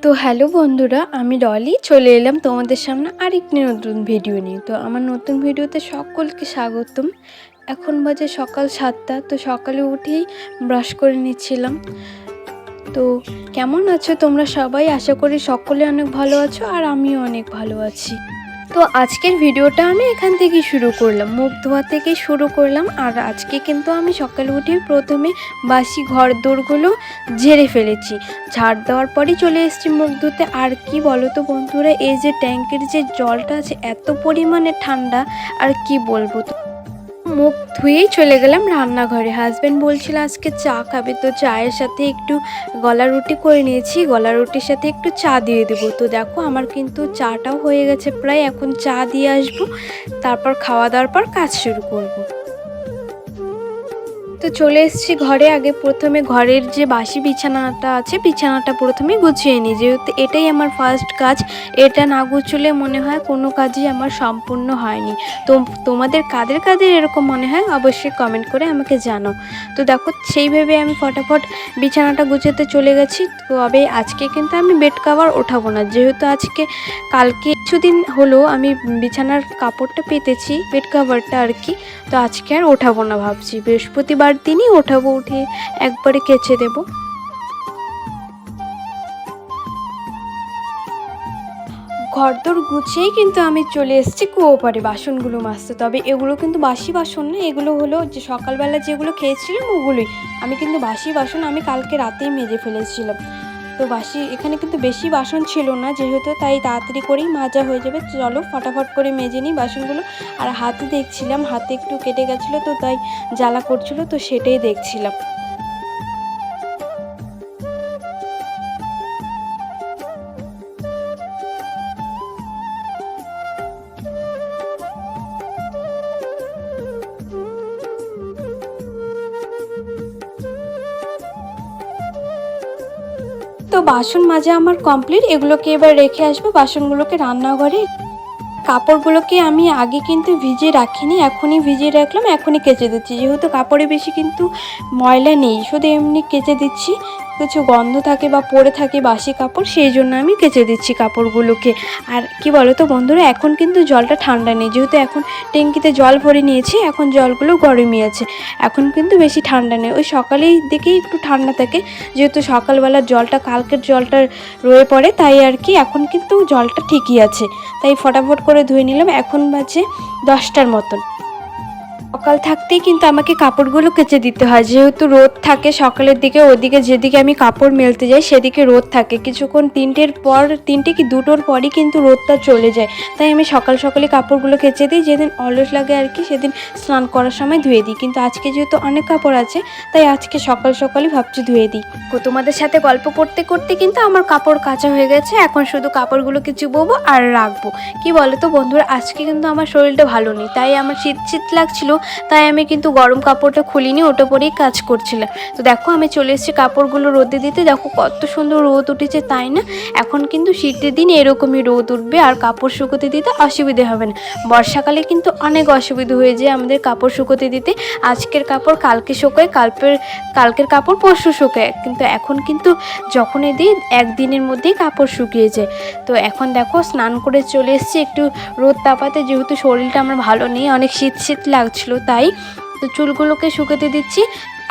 তো হ্যালো বন্ধুরা, আমি ডলি চলে এলাম তোমাদের সামনে আরেকটি নতুন ভিডিও নিয়ে। তো আমার নতুন ভিডিওতে সকলকে স্বাগতম। এখন বাজে সকাল 7টা। তো সকালে উঠেই ব্রাশ করে নিচ্ছিলাম। তো কেমন আছো তোমরা সবাই? আশা করি সকলে অনেক ভালো আছো আর আমিও অনেক ভালো আছি। তো আজকের ভিডিওটা আমি এখান থেকেই শুরু করলাম, মুখ ধোয়া থেকেই শুরু করলাম। আর আজকে কিন্তু আমি সকালে উঠে প্রথমে বাসি ঘর দোরগুলো ঝেড়ে ফেলেছি। ঝাড় দেওয়ার পরই চলে এসেছি মুখ ধুতে। আর কি বলো তো বন্ধুরা, এই যে ট্যাঙ্কের যে জলটা আছে এত পরিমাণে ঠান্ডা, আর কি বলবো। তো মুখ ধুয়েই চলে গেলাম রান্নাঘরে। হাজব্যান্ড বলছিল আজকে চা খাবে, তো চায়ের সাথে একটু গলা রুটি করে নিয়েছি, গলা রুটির সাথে একটু চা দিয়ে দেবো। তো দেখো আমার কিন্তু চাটাও হয়ে গেছে প্রায়, এখন চা দিয়ে আসবো, তারপর খাওয়া দাওয়ার পর কাজ শুরু করবো। তো চলে এসেছি ঘরে। আগে প্রথমে ঘরের যে বাসি বিছানাটা আছে, বিছানাটা প্রথমে গুছিয়ে নিই, যেহেতু এটাই আমার ফার্স্ট কাজ। এটা না গুছলে মনে হয় কোনো কাজই আমার সম্পূর্ণ হয়নি। তো তোমাদের কাদের কাদের এরকম মনে হয় অবশ্যই কমেন্ট করে আমাকে জানাও। তো দেখো সেইভাবে আমি ফটাফট বিছানাটা গুছাতে চলে গেছি। তবে আজকে কিন্তু আমি বেড কভার ওঠাবো না, যেহেতু আজকে কালকে কিছুদিন হলো আমি বিছানার কাপড়টা পেতেছি, বেড কভারটা আর কি। তো আজকে আর ওঠাবো না, ভাবছি বৃহস্পতিবার দিনই ওঠাবো, উঠে একবারে কেচে দেবো। ঘরদোর গুছিয়েই কিন্তু আমি চলে এসেছি কুয়োপাড়ে বাসনগুলো মাজতে। তবে এগুলো কিন্তু বাসি বাসন না, এগুলো হলো যে সকালবেলা যেগুলো খেয়েছিলাম ওগুলোই। আমি কিন্তু বাসি বাসন আমি কালকে রাতেই মেজে ফেলেছিলাম। তো বাসি এখানে কিন্তু বেশি বাসন ছিল না, যেহেতু তাই তাড়াতাড়ি করেই মাজা হয়ে যাবে। চলো ফটাফট করে মেজে নিই বাসনগুলো। আর হাতে দেখছিলাম, হাতে একটু কেটে গেছিলো, তো তাই জ্বালা করছিল, তো সেটাই দেখছিলাম। তো বাসন মাজা আমার কমপ্লিট, এগুলোকে এবার রেখে আসবো বাসনগুলোকে রান্নাঘরে। কাপড়গুলোকে আমি আগে কিন্তু ভিজিয়ে রাখিনি, এখনই ভিজিয়ে রাখলাম, এখনই কেচে দিচ্ছি। যেহেতু কাপড়ে বেশি কিন্তু ময়লা নেই, শুধু এমনি কেচে দিচ্ছি। কিছু গন্ধ থাকে বা পড়ে থাকে বাসি কাপড়, সেই জন্য আমি কেচে দিচ্ছি কাপড়গুলোকে। আর কি বলো তো বন্ধুরা, এখন কিন্তু জলটা ঠান্ডা নেই, যেহেতু এখন ট্যাঙ্কিতে জল ভরে নিয়েছি, এখন জলগুলো গরমই আছে। এখন কিন্তু বেশি ঠান্ডা নেই, ওই সকালের দিকেই একটু ঠান্ডা থাকে, যেহেতু সকালবেলার জলটা কালকের জলটা রয়ে পড়ে, তাই আর কি এখন কিন্তু জলটা ঠিকই আছে। তাই ফটাফট করে ধুয়ে নিলাম। এখন বাজে 10টার মতন। সকাল থাকতেই কিন্তু আমাকে কাপড়গুলো কেচে দিতে হয়, যেহেতু রোদ থাকে সকালের দিকে। ওদিকে যেদিকে আমি কাপড় মেলতে যাই সেদিকে রোদ থাকে, কিছুক্ষণ 3টে কি 2টোর পরই কিন্তু রোদটা চলে যায়। তাই আমি সকাল সকালে কাপড়গুলো কেচে দিই, যেদিন অলস লাগে আর কি সেদিন স্নান করার সময় ধুয়ে দিই। কিন্তু আজকে যেহেতু অনেক কাপড় আছে, তাই আজকে সকাল সকালই ভাবছি ধুয়ে দিই। তোমাদের সাথে গল্প করতে করতে কিন্তু আমার কাপড় কাচা হয়ে গেছে, এখন শুধু কাপড়গুলোকে চুবোবো আর রাখবো। কি বলো তো বন্ধুরা, আজকে কিন্তু আমার শরীরটা ভালো নেই, তাই আমার শীত শীত লাগছিল, তাই আমি কিন্তু গরম কাপড়টা খুলিনি, ওটা পরেই কাজ করছিলাম। তো দেখো আমি চলে এসেছি কাপড়গুলো রোদে দিতে। দেখো কত সুন্দর রোদ উঠেছে, তাই না? এখন কিন্তু শীতের দিন এরকমই রোদ উঠবে, আর কাপড় শুকোতে দিতে অসুবিধে হবে না। বর্ষাকালে কিন্তু অনেক অসুবিধা হয়ে যায় আমাদের কাপড় শুকোতে দিতে। আজকের কাপড় কালকে শুকোয়, কালকের কাপড় পরশু শুকোয়, কিন্তু এখন কিন্তু যখনই দিই একদিনের মধ্যেই কাপড় শুকিয়ে যায়। তো এখন দেখো স্নান করে চলে এসেছি একটু রোদ তাপাতে, যেহেতু শরীরটা আমার ভালো নেই, অনেক শীত শীত লাগছিল, তাই তো চুলগুলোকে শুকোতে দিচ্ছি।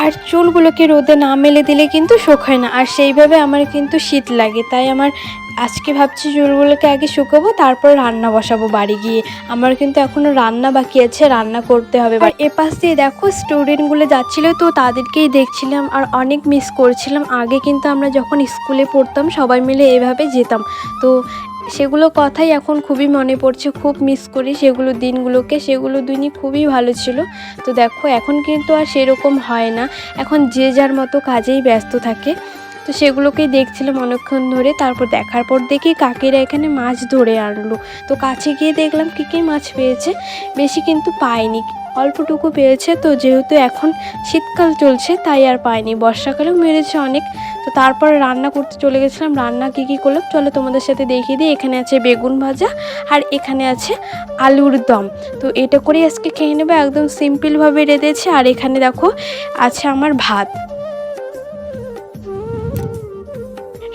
আর চুলগুলোকে রোদে না মেলে দিলে কিন্তু শুকায় না, আর সেইভাবে আমার কিন্তু শীত লাগে। তাই আমার আজকে ভাবছি চুলগুলোকে আগে শুকাবো, তারপর রান্না বসাবো বাড়ি গিয়ে। আমার কিন্তু এখনও রান্না বাকি আছে, রান্না করতে হবে। আর এপাশ দিয়ে দেখো স্টুডেন্টগুলো যাচ্ছিলো, তো তাদেরকেই দেখছিলাম আর অনেক মিস করছিলাম। আগে কিন্তু আমরা যখন স্কুলে পড়তাম সবাই মিলে এভাবে যেতাম, তো সেগুলো কথাই এখন খুবই মনে পড়ছে, খুব মিস করি সেগুলো দিনগুলোকে। সেগুলো দিনই খুবই ভালো ছিল। তো দেখো এখন কিন্তু আর সেরকম হয় না, এখন যে যার মতো কাজেই ব্যস্ত থাকে। তো সেগুলোকেই দেখছিলাম অনেকক্ষণ ধরে। তারপর দেখার পর দেখি কাকিরা এখানে মাছ ধরে আনলো। তো কাছে গিয়ে দেখলাম কী মাছ পেয়েছে, বেশি কিন্তু পায়নি, অল্পটুকু পেয়েছে। তো যেহেতু এখন শীতকাল চলছে তাই আর পায়নি, বর্ষাকালেও মেরেছে অনেক। তো তারপর রান্না করতে চলে গেছিলাম। রান্না কী করলাম চলো তোমাদের সাথে দেখিয়ে দিই। এখানে আছে বেগুন ভাজা, আর এখানে আছে আলুর দম। তো এটা করেই আজকে খেয়ে নেবো, একদম সিম্পলভাবে রেঁধেছে। আর এখানে দেখো আছে আমার ভাত।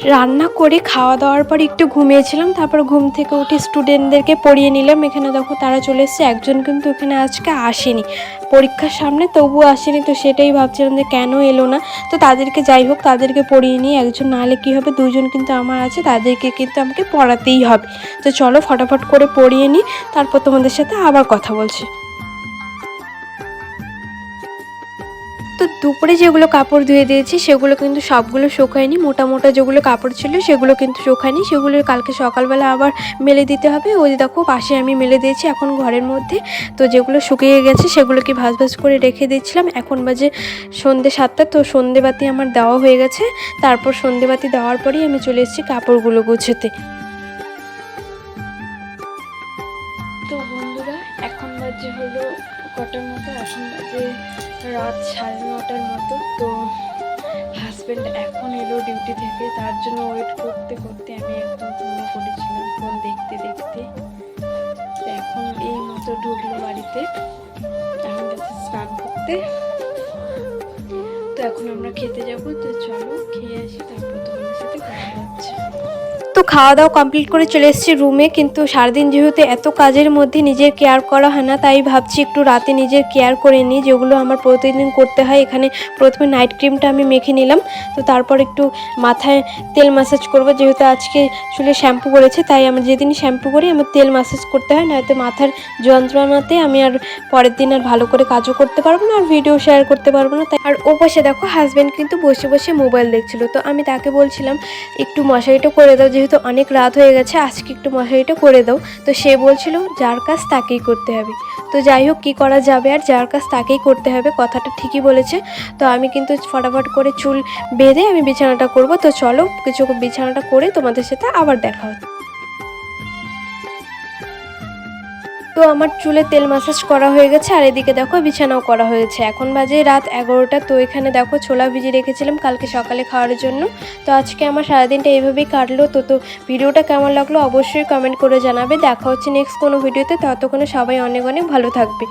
রান্না করে খাওয়া দাওয়ার পর একটু ঘুমিয়েছিলাম, তারপর ঘুম থেকে উঠে স্টুডেন্টদেরকে পড়িয়ে নিলাম। এখানে দেখো তারা চলে এসছে, একজন কিন্তু এখানে আজকে আসেনি, পরীক্ষার সামনে তবুও আসেনি। তো সেটাই ভাবছিলাম যে কেন এলো না। তো তাদেরকে যাই হোক তাদেরকে পড়িয়ে নিই, একজন না হলে কী হবে, দুজন কিন্তু আমার আছে, তাদেরকে কিন্তু আমাকে পড়াতেই হবে। তো চলো ফটাফট করে পড়িয়ে নিই, তারপর তোমাদের সাথে আবার কথা বলছি। তো দুপুরে যেগুলো কাপড় ধুয়ে দিয়েছি সেগুলো কিন্তু সবগুলো শুকায়নি, মোটা মোটা যেগুলো কাপড় ছিল সেগুলো কিন্তু শুকায়নি, সেগুলো কালকে সকালবেলা আবার মেলে দিতে হবে। ওই দেখো পাশে আমি মেলে দিয়েছি এখন ঘরের মধ্যে। তো যেগুলো শুকিয়ে গেছে সেগুলোকে ভাজ ভাজ করে রেখে দিয়েছিলাম। এখন বাজে সন্ধ্যে 7টা, তো সন্ধ্যেবাতি আমার দেওয়া হয়ে গেছে। তারপর সন্ধ্যেবাতি দেওয়ার পরেই আমি চলে এসেছি কাপড়গুলো গুছোতে। তো বন্ধুরা এখন বাজে হলো কটার মতো, এখন বাজে রাত 9:30টার মতো। তো হাজব্যান্ড এখন এলো ডিউটি থেকে, তার জন্য ওয়েট করতে করতে আমি একদম ঘুমিয়ে পড়েছিলাম ফোন দেখতে দেখতে। তো এখন এই মতো ঢুকলো বাড়িতে, এখন গেছে স্নান করতে। তো এখন আমরা খেতে যাবো, তো চলো খেয়ে আসি, তারপর তোমাদের সাথে কথা হচ্ছে। তো খাওয়া দাওয়া কমপ্লিট করে চলে এসেছি রুমে, কিন্তু সারাদিন যেহেতু এত কাজের মধ্যে নিজের কেয়ার করা হয় না, তাই ভাবছি একটু রাতে নিজের কেয়ার করে নিই, যেগুলো আমার প্রতিদিন করতে হয়। এখানে প্রথমে নাইট ক্রিমটা আমি মেখে নিলাম, তো তারপর একটু মাথায় তেল ম্যাসাজ করব, যেহেতু আজকে চুলে শ্যাম্পু করেছে, তাই আমি যেদিনই শ্যাম্পু করি আমার তেল ম্যাসাজ করতে হয়, নয়তো মাথার যন্ত্রণাতে আমি আর পরের দিন আর ভালো করে কাজও করতে পারবো না, আর ভিডিও শেয়ার করতে পারবো না। তাই আর ও পাশে দেখো হাজব্যান্ড কিন্তু বসে বসে মোবাইল দেখছিল। তো আমি তাকে বলছিলাম একটু মশারিটা করে দাও, যেহেতু অনেক রাত হয়ে গেছে, আজকে একটু মশারিটা করে দাও। তো সে বলছিল যার কাজ তাকেই করতে হবে। তো যাই হোক কী করা যাবে, আর যার কাজ তাকেই করতে হবে, কথাটা ঠিকই বলেছে। তো আমি কিন্তু ফটাফট করে চুল বেঁধে আমি বিছানাটা করব। তো চলো কিছু বিছানাটা করে তোমাদের সাথে আবার দেখা হচ্ছে। তো আমার চুলে তেল ম্যাসাজ করা হয়ে গেছে, আর এদিকে দেখো বিছানাও করা হয়েছে। এখন বাজে রাত 11টা। তো এখানে দেখো ছোলা ভিজিয়ে রেখেছিলাম কালকে সকালে খাওয়ার জন্য। তো আজকে আমার সারাদিনটা এইভাবেই কাটলো। তো ভিডিওটা কেমন লাগলো অবশ্যই কমেন্ট করে জানাবে। দেখা হচ্ছে নেক্সট কোনো ভিডিওতে, ততক্ষণে সবাই অনেক অনেক ভালো থাকবে।